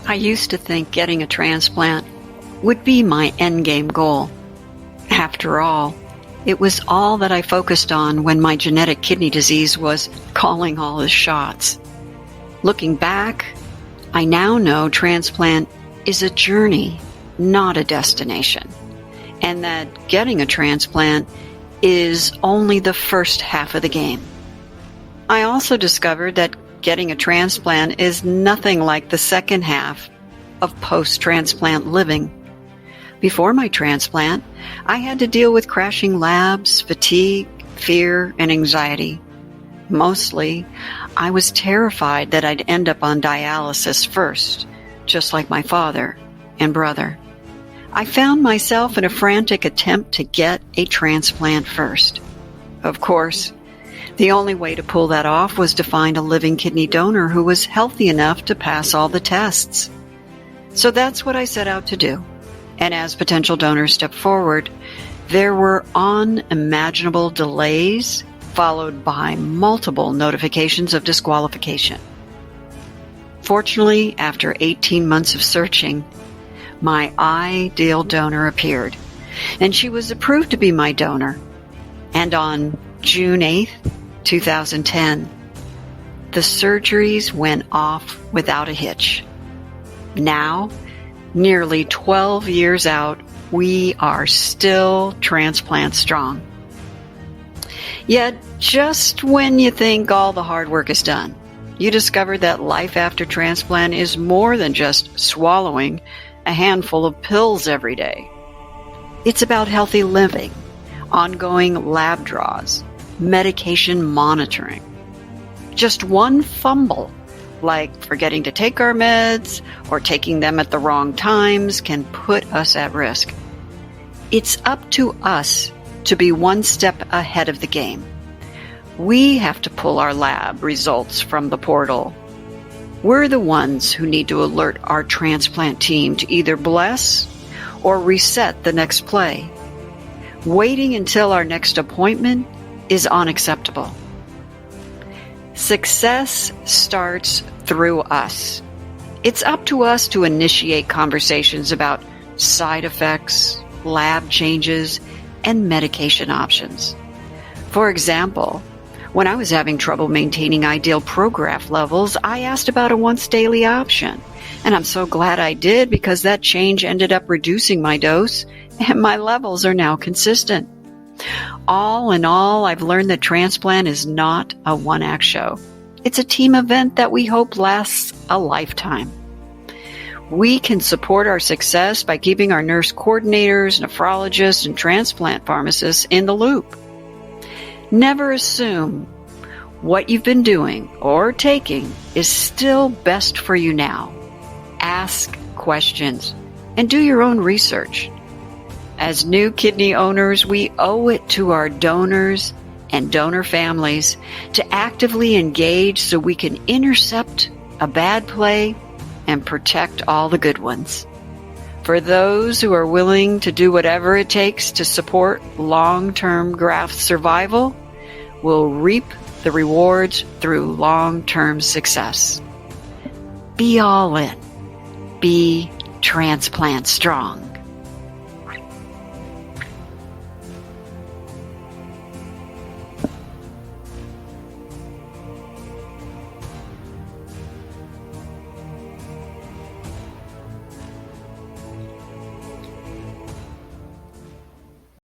I used to think getting a transplant would be my endgame goal. After all, it was all that I focused on when my genetic kidney disease was calling all the shots. Looking back, I now know transplant is a journey, not a destination, and that getting a transplant is only the first half of the game. I also discovered that getting a transplant is nothing like the second half of post-transplant living. Before my transplant, I had to deal with crashing labs, fatigue, fear, and anxiety. Mostly, I was terrified that I'd end up on dialysis first, just like my father and brother. I found myself in a frantic attempt to get a transplant first. Of course, the only way to pull that off was to find a living kidney donor who was healthy enough to pass all the tests. So that's what I set out to do. And as potential donors stepped forward, there were unimaginable delays followed by multiple notifications of disqualification. Fortunately, after 18 months of searching, my ideal donor appeared, and she was approved to be my donor. And on June 8th, 2010, the surgeries went off without a hitch. Now, nearly 12 years out, we are still transplant strong. Yet, just when you think all the hard work is done, you discover that life after transplant is more than just swallowing a handful of pills every day. It's about healthy living, ongoing lab draws, medication monitoring. Just one fumble, like forgetting to take our meds or taking them at the wrong times, can put us at risk. It's up to us to be one step ahead of the game. We have to pull our lab results from the portal. We're the ones who need to alert our transplant team to either bless or reset the next play. Waiting until our next appointment is unacceptable. Success starts through us. It's up to us to initiate conversations about side effects, lab changes, and medication options. For example, when I was having trouble maintaining ideal Prograf levels, I asked about a once-daily option. And I'm so glad I did, because that change ended up reducing my dose, and my levels are now consistent. All in all, I've learned that transplant is not a one-act show. It's a team event that we hope lasts a lifetime. We can support our success by keeping our nurse coordinators, nephrologists, and transplant pharmacists in the loop. Never assume what you've been doing or taking is still best for you now. Ask questions and do your own research. As new kidney owners, we owe it to our donors and donor families to actively engage so we can intercept a bad play and protect all the good ones. For those who are willing to do whatever it takes to support long-term graft survival, will reap the rewards through long-term success. Be all in. Be transplant strong.